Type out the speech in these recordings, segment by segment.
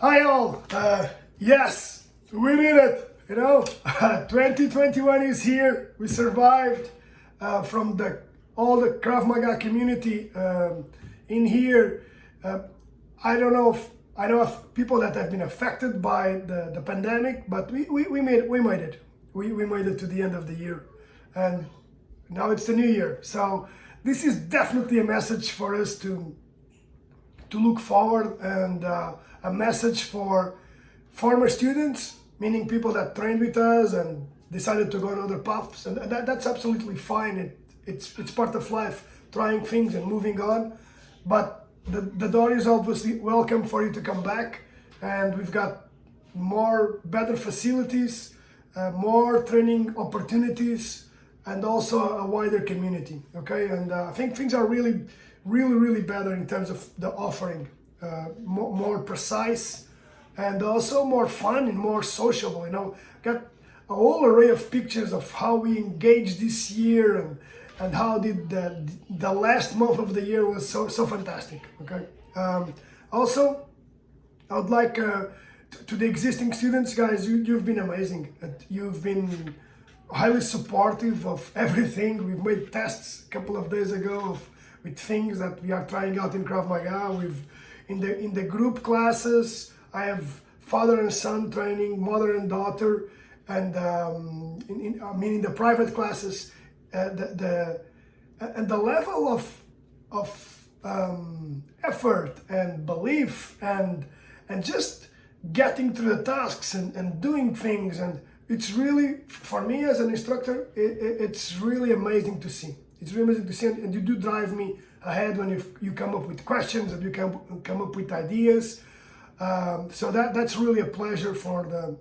Hi all. Yes, we did it. 2021 is here. We survived from all the Krav Maga community in here. I don't know if I know of people that have been affected by the pandemic, but we made it. We made it to the end of the year, and now it's the new year. So this is definitely a message for us to look forward, and a message for former students, meaning people that trained with us and decided to go on other paths, and that's absolutely fine. It's part of life, trying things and moving on. But the door is obviously welcome for you to come back, and we've got better facilities, more training opportunities, and also a wider community. Okay, and I think things are really better in terms of the offering, more precise, and also more fun and more sociable. Got a whole array of pictures of how we engaged this year, and how did the last month of the year was so fantastic. Okay, also I would like to the existing students, guys, you've been amazing. You've been highly supportive of everything. We've made tests a couple of days ago with things that we are trying out in Krav Maga. In the group classes, I have father and son training, mother and daughter, and in the private classes, the level of effort and belief and just getting through the tasks and doing things, and it's really, for me as an instructor, it's really amazing to see. It's really amazing to see, and you do drive me ahead when you come up with questions and you come up with ideas. So that's really a pleasure for the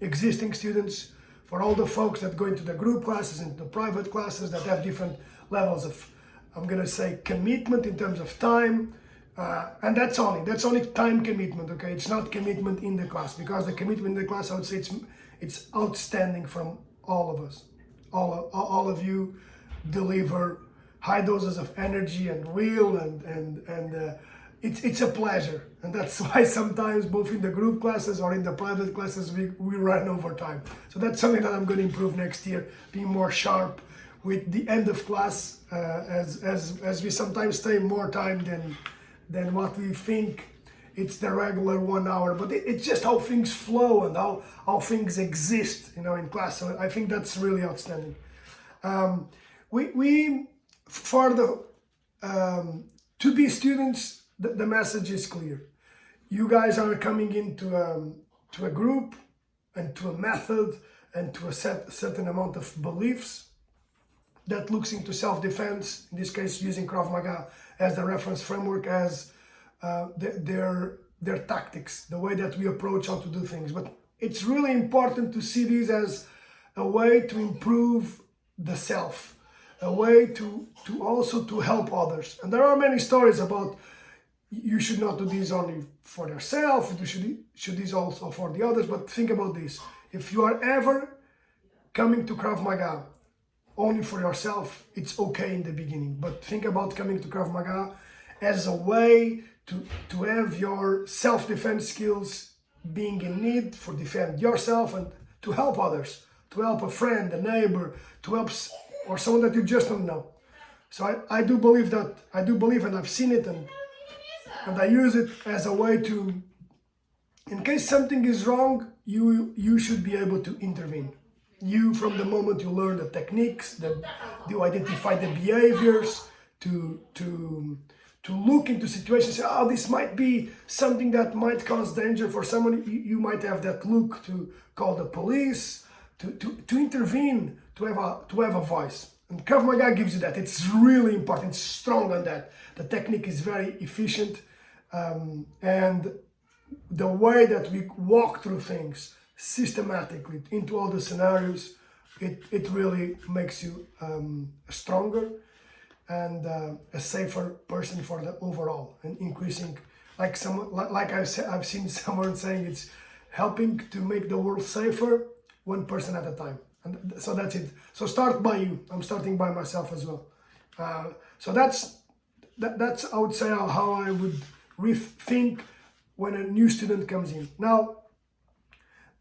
existing students, for all the folks that go into the group classes and the private classes that have different levels of, I'm gonna say, commitment in terms of time. And that's only time commitment. Okay, it's not commitment in the class, because the commitment in the class, I would say it's outstanding from all of us. All of you deliver high doses of energy and will, and it's a pleasure. And that's why sometimes both in the group classes or in the private classes we run over time. So that's something that I'm going to improve next year, being more sharp with the end of class, as we sometimes stay more time than what we think it's the regular 1 hour, but it's just how things flow and how things exist, in class. So I think that's really outstanding. We for the to be students, the message is clear. You guys are coming into to a group and to a method and to a certain amount of beliefs that looks into self-defense, in this case using Krav Maga as the reference framework, as their tactics, the way that we approach how to do things. But it's really important to see this as a way to improve the self, a way to also to help others. And there are many stories about you should not do this only for yourself, you should this also for the others. But think about this: if you are ever coming to Krav Maga only for yourself, it's okay in the beginning. But think about coming to Krav Maga as a way to have your self-defense skills being in need for defend yourself and to help others, to help a friend, a neighbor, to help or someone that you just don't know. So I do believe, and I've seen it, and I use it as a way to, in case something is wrong, you should be able to intervene. You, from the moment you learn the techniques, you identify the behaviors, to look into situations, say, oh, this might be something that might cause danger for someone. You might have that look to call the police, to intervene, to have a voice. And Krav Maga gives you that. It's really important. It's strong on that. The technique is very efficient, and the way that we walk through things systematically into all the scenarios, it really makes you stronger and a safer person for the overall, and increasing, like I've seen someone saying, it's helping to make the world safer, one person at a time. And so that's it. So start by you. I'm starting by myself as well. So that's I would say how I would rethink when a new student comes in. Now,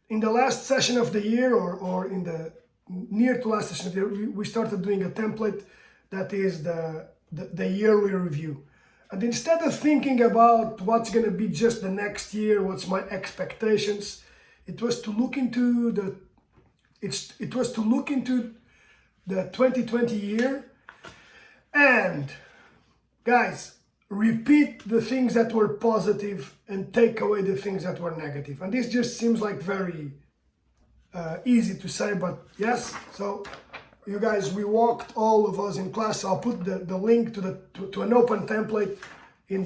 in the last session of the year, or in the near to last session of the year, we started doing a template that is the yearly review. And instead of thinking about what's going to be just the next year, what's my expectations, it was to look into the 2020 year, and guys, repeat the things that were positive and take away the things that were negative. And this just seems like very easy to say, but yes. So you guys, we walked, all of us in class. I'll put the link to an open template in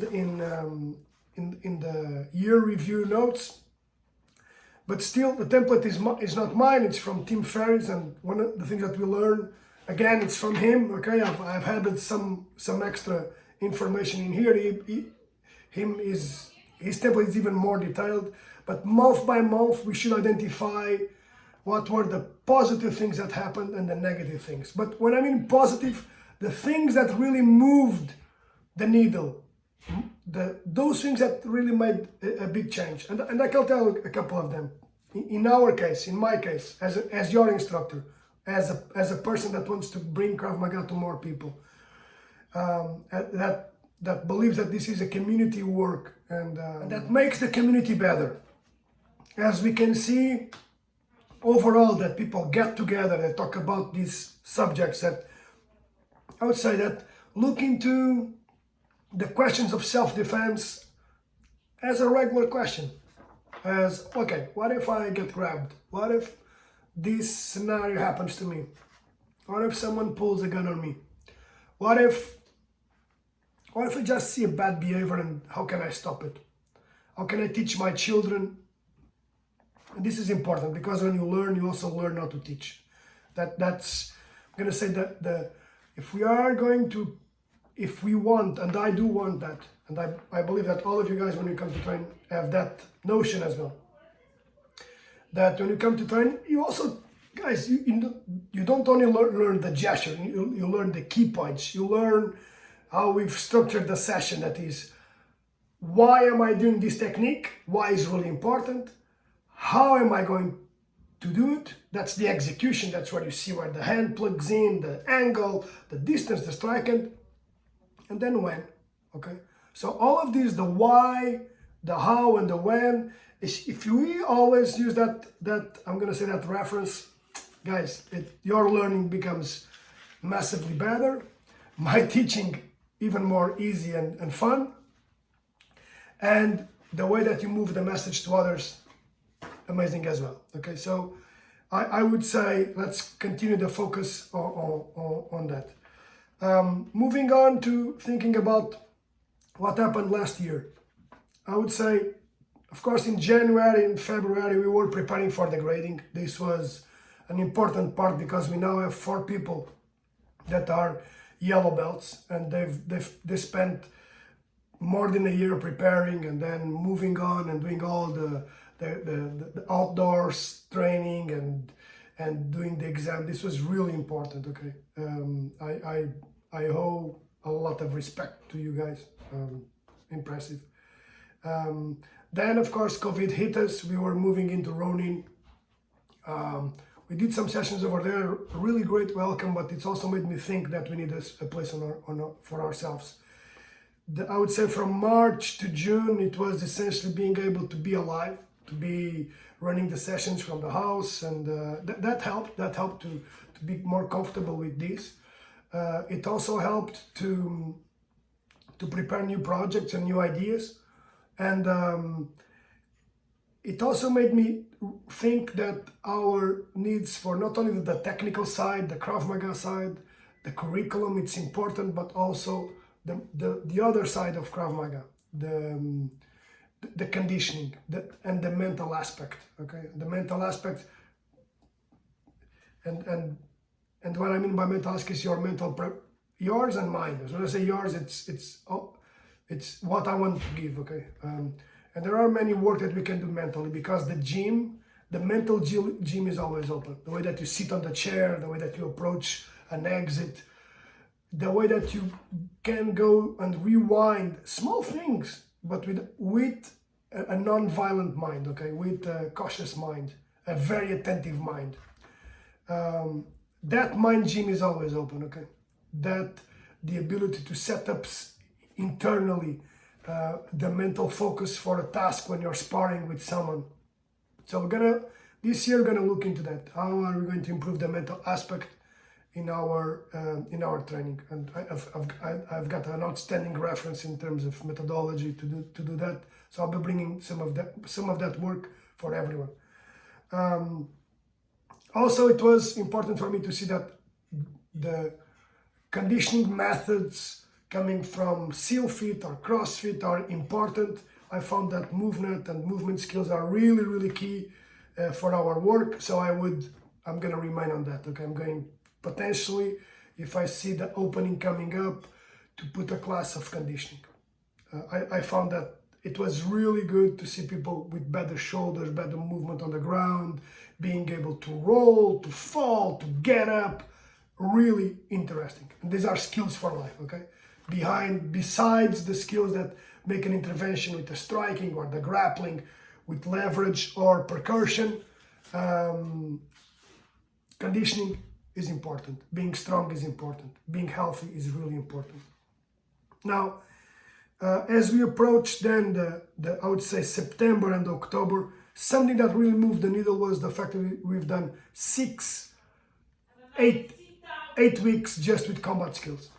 the year review notes. But still, the template is not mine. It's from Tim Ferriss, and one of the things that we learn, again, it's from him. Okay, I've added some extra information in here. His template is even more detailed. But month by month, we should identify what were the positive things that happened and the negative things. But when I mean positive, the things that really moved the needle, those things that really made a big change. And I can tell a couple of them. In our case, in my case, as your instructor, as a person that wants to bring Krav Maga to more people, that believes that this is a community work, and that makes the community better. As we can see, overall, that people get together and talk about these subjects, that I would say that look into the questions of self-defense as a regular question. As, okay, what if I get grabbed? What if this scenario happens to me? What if someone pulls a gun on me? What if I just see a bad behavior, and how can I stop it? How can I teach my children? And this is important, because when you learn, you also learn how to teach. That's I'm gonna say that if we want, and I do want that, and I believe that all of you guys, when you come to train, have that notion as well. That when you come to train, you also, guys, you don't only learn the gesture, you learn the key points, you learn how we've structured the session, that is, why am I doing this technique, why is really important, how am I going to do it, that's the execution, that's where you see where the hand plugs in, the angle, the distance, the strike, and then when, okay? So all of these, the why, the how, and the when, if we always use that I'm gonna say that reference, guys, your learning becomes massively better, my teaching even more easy and fun, and the way that you move the message to others, amazing as well. Okay, so I would say let's continue the focus on that. Moving on to thinking about what happened last year. I would say, of course, in January and February, we were preparing for the grading. This was an important part, because we now have 4 people that are yellow belts, and they spent more than a year preparing, and then moving on and doing all the outdoors training and doing the exam. This was really important. Okay, I owe a lot of respect to you guys. Impressive. Then of course COVID hit us. We were moving into Ronin. We did some sessions over there, really great welcome, but it's also made me think that we need a place for ourselves. I would say from March to June, it was essentially being able to be alive, to be running the sessions from the house, and that helped to be more comfortable with this. It also helped to prepare new projects and new ideas, and it also made me think that our needs for not only the technical side, the Krav Maga side, the curriculum, it's important, but also the other side of Krav Maga, the conditioning, and the mental aspect. Okay, the mental aspect, and what I mean by mental aspect is your mental yours and mine. So when I say yours, it's what I want to give. Okay, and there are many work that we can do mentally, because the mental gym is always open. The way that you sit on the chair, the way that you approach an exit, the way that you can go and rewind small things, but with a non-violent mind, okay, with a cautious mind, a very attentive mind. That mind gym is always open, okay? That the ability to set up internally the mental focus for a task when you're sparring with someone. So this year we're gonna look into that. How are we going to improve the mental aspect in our training? And I've got an outstanding reference in terms of methodology to do that. So I'll be bringing some of that work for everyone. Also, it was important for me to see that the conditioning methods coming from SEAL Fit or CrossFit are important. I found that movement and movement skills are really, really key for our work. So I'm going to remain on that. Okay, I'm going potentially, if I see the opening coming up, to put a class of conditioning. I found that it was really good to see people with better shoulders, better movement on the ground, being able to roll, to fall, to get up. Really interesting. And these are skills for life, okay? Besides the skills that make an intervention with the striking or the grappling, with leverage or percussion, conditioning is important. Being strong is important. Being healthy is really important. Now, as we approach then I would say September and October, something that really moved the needle was the fact that we've done 8 weeks just with combat skills,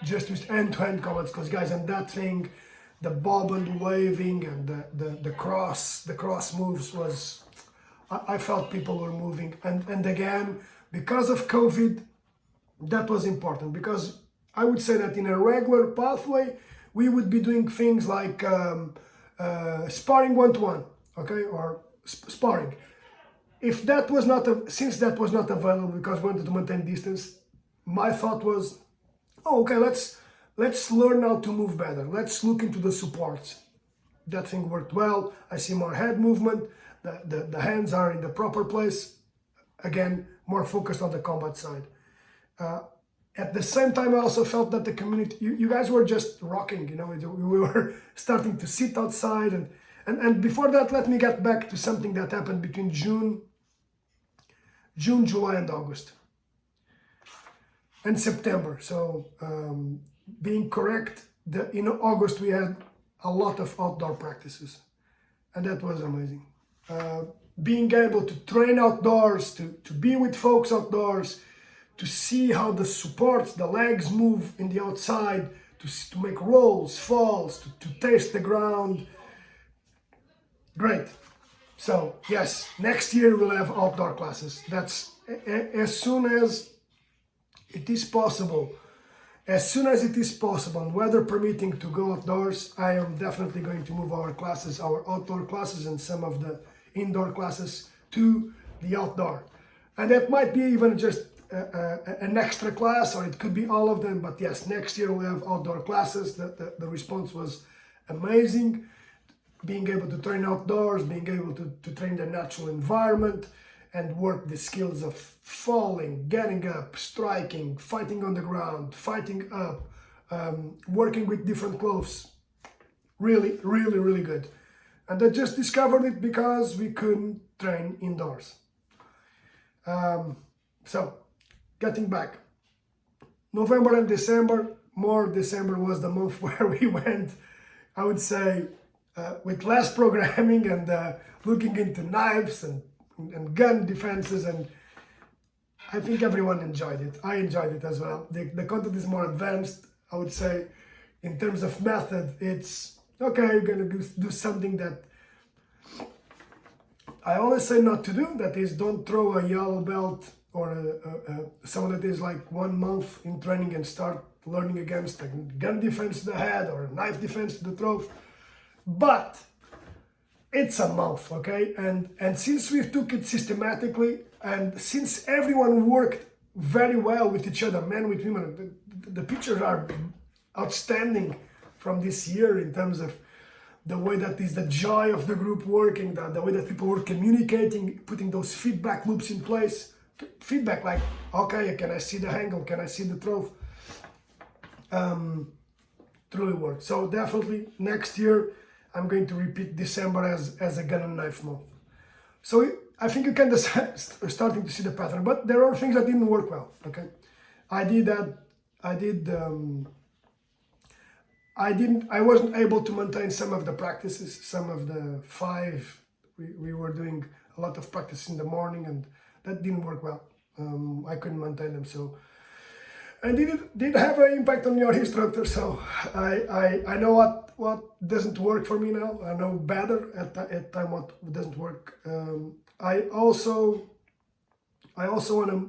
just with end-to-end combat skills, guys. And that thing, the bob and waving and the cross moves was, I felt people were moving. And again, because of COVID, that was important, because I would say that in a regular pathway, we would be doing things like sparring one-to-one, okay, or sparring. If that was not, since that was not available because we wanted to maintain distance, my thought was, oh, okay, let's learn how to move better. Let's look into the supports. That thing worked well. I see more head movement. The hands are in the proper place. Again, more focused on the combat side. At the same time, I also felt that the community, you guys were just rocking, you know, we were starting to sit outside. And before that, let me get back to something that happened between June, July, and August. And September. So, being correct, in August we had a lot of outdoor practices. And that was amazing. Being able to train outdoors, to be with folks outdoors, to see how the supports, the legs move in the outside, to make rolls, falls, to taste the ground. Great. So yes, next year we'll have outdoor classes. That's as soon as it is possible. As soon as it is possible, and weather permitting, to go outdoors, I am definitely going to move our classes, our outdoor classes and some of the indoor classes to the outdoor. And that might be even just an extra class, or it could be all of them. But yes, next year we'll have outdoor classes. The response was amazing. Being able to train outdoors, being able to train the natural environment and work the skills of falling, getting up, striking, fighting on the ground, fighting up, working with different clothes. Really, really, really good. And I just discovered it because we couldn't train indoors. So, getting back, November and December, December was the month where we went, I would say, with less programming and looking into knives and gun defenses, and I think everyone enjoyed it. I enjoyed it as well. The content is more advanced, I would say. In terms of method, it's okay, you're gonna do something that I always say not to do. That is, don't throw a yellow belt or someone that is like 1 month in training and start learning against a gun defense to the head or a knife defense to the throat. But it's a month, okay? And since we took it systematically, and since everyone worked very well with each other, men with women, the pictures are outstanding from this year in terms of the way that is the joy of the group working, the way that people were communicating, putting those feedback loops in place. Feedback like, okay, can I see the angle? Can I see the throat? Truly worked. So definitely next year, I'm going to repeat December as a gun and knife month. So I think you can decide, starting to see the pattern, but there are things that didn't work well. Okay, I wasn't able to maintain some of the practices, some of the 5. We were doing a lot of practice in the morning, and that didn't work well. I couldn't maintain them, so. And it did have an impact on your instructor, so I know what doesn't work for me now. I know better at time what doesn't work. I also want to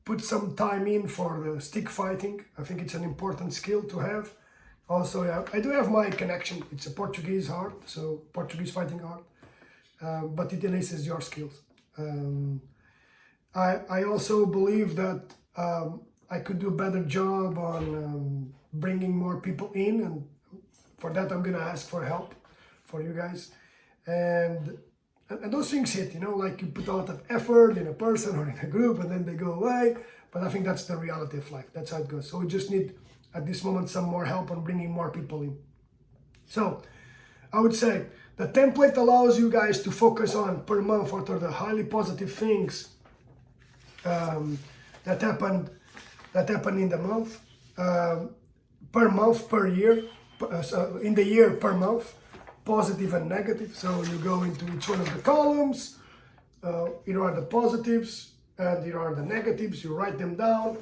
put some time in for the stick fighting. I think it's an important skill to have. Also, I do have my connection. It's a Portuguese art, so Portuguese fighting art, but it enhances your skills. I also believe that I could do a better job on bringing more people in, and for that I'm gonna ask for help for you guys. And those things hit, like you put a lot of effort in a person or in a group and then they go away. But I think that's the reality of life. That's how it goes. So we just need, at this moment, some more help on bringing more people in. So I would say the template allows you guys to focus on per month what are the highly positive things that happened in the month, per month, per year, in the year per month, positive and negative. So you go into each one of the columns, here are the positives and here are the negatives, you write them down.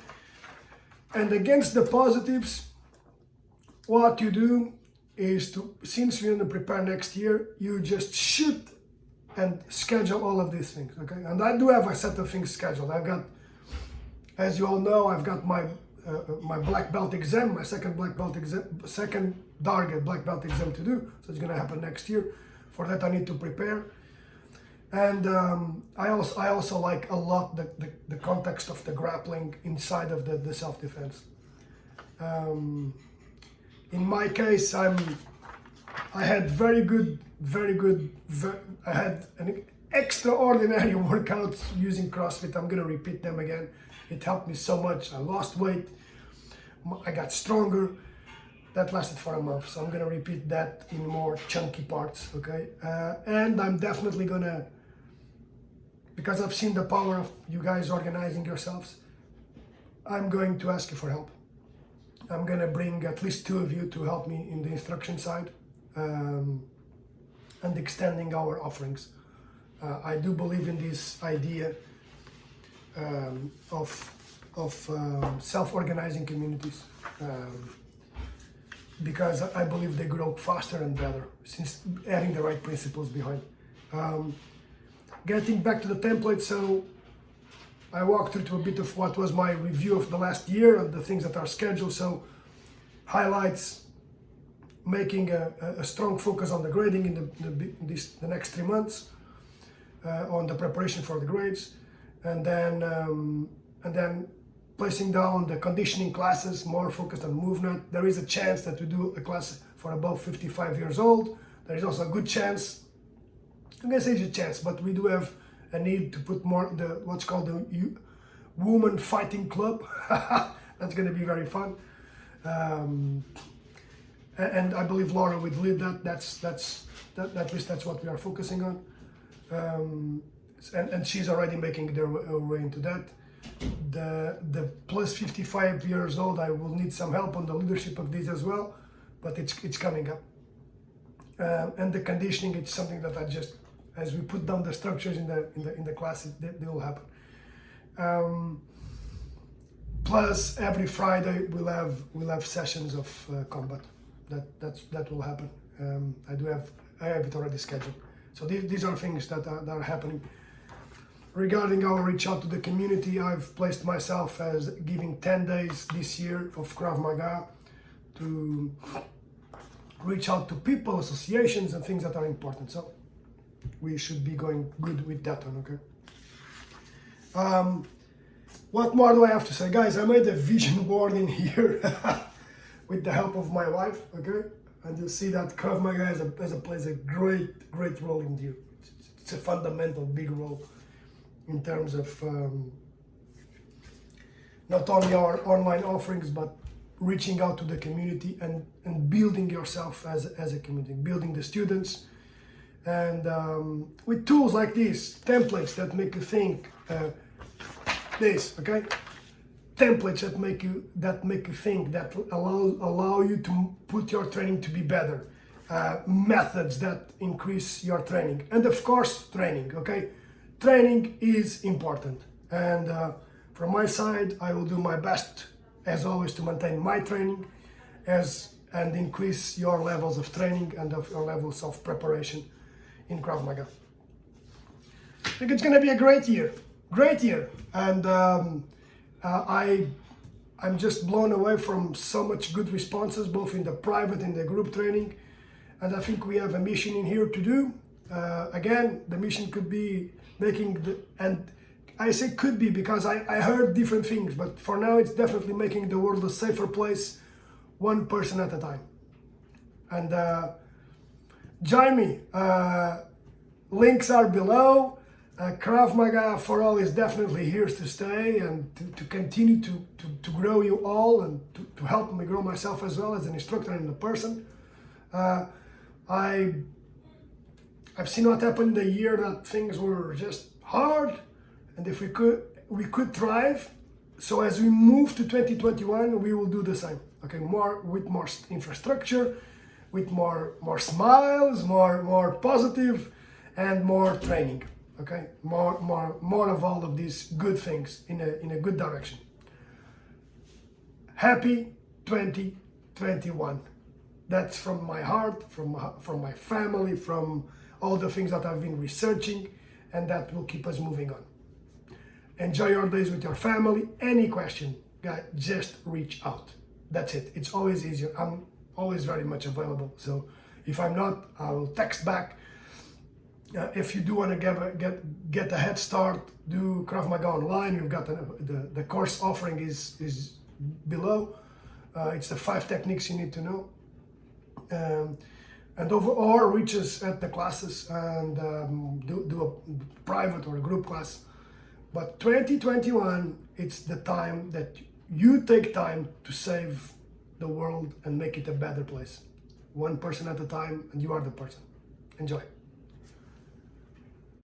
And against the positives, what you do is since you're going to prepare next year, you just shoot and schedule all of these things, okay? And I do have a set of things scheduled. I've got, as you all know, I've got my black belt exam, my second target black belt exam to do. So it's going to happen next year. For that, I need to prepare. And I also like a lot the context of the grappling inside of the self-defense. In my case, I had I had an extraordinary workouts using CrossFit. I'm going to repeat them again. It helped me so much. I lost weight. I got stronger. That lasted for a month. So I'm going to repeat that in more chunky parts, okay? And I'm definitely going to, because I've seen the power of you guys organizing yourselves, I'm going to ask you for help. I'm going to bring at least 2 of you to help me in the instruction side and extending our offerings. I do believe in this idea of self-organizing communities because I believe they grow faster and better since adding the right principles behind. Getting back to the template, so I walked through to a bit of what was my review of the last year and the things that are scheduled. So highlights, making a strong focus on the grading in the next 3 months, on the preparation for the grades, and then placing down the conditioning classes, more focused on movement. There is a chance that we do a class for above 55 years old. There is also a good chance, I'm gonna say it's a chance, but we do have a need to put more what's called the Woman Fighting Club. That's gonna be very fun. And I believe Laura would lead that. At least that's what we are focusing on. And she's already making her way into that. The plus 55 years old, I will need some help on the leadership of this as well, but it's coming up. And the conditioning, it's something that I just, as we put down the structures in the class, they will happen. Plus every Friday we'll have sessions of combat. That will happen. I have it already scheduled. So these are things that are happening. Regarding our reach out to the community, I've placed myself as giving 10 days this year of Krav Maga to reach out to people, associations, and things that are important. So we should be going good with that one, okay? What more do I have to say? Guys, I made a vision board in here with the help of my wife, okay? And you'll see that Krav Maga plays a great role in here. It's a fundamental, big role in terms of not only our online offerings, but reaching out to the community and building yourself as a community, building the students. And with tools like these, templates that make you think, okay? Templates that make you think, that allow you to put your training to be better. Methods that increase your training, and of course training, okay? Training is important, and from my side I will do my best as always to maintain my training and increase your levels of training and of your levels of preparation in Krav Maga. I think it's going to be a great year, and I'm just blown away from so much good responses, both in the private and the group training. And I think we have a mission in here to do. Again, the mission could be and I say could be because I heard different things, but for now it's definitely making the world a safer place, one person at a time. And join me. Links are below. Krav Maga for all is definitely here to stay and to continue to grow you all and to help me grow myself as well as an instructor and a person. I've seen what happened the year that things were just hard, and if we could thrive. So as we move to 2021, we will do the same. Okay, with more infrastructure, with more smiles, more positive, and more training. Okay, more of all of these good things in a good direction. Happy 2021. That's from my heart, from my family, from all the things that I've been researching, and that will keep us moving on. Enjoy your days with your family. Any question, guys, just reach out. That's it. It's always easier. I'm always very much available. So if I'm not, I'll text back. If you do want to get a head start, do Krav Maga online. You've got the course offering is below. It's the 5 techniques you need to know. Or reach us at the classes and do a private or a group class. But 2021, it's the time that you take time to save the world and make it a better place. One person at a time, and you are the person. Enjoy.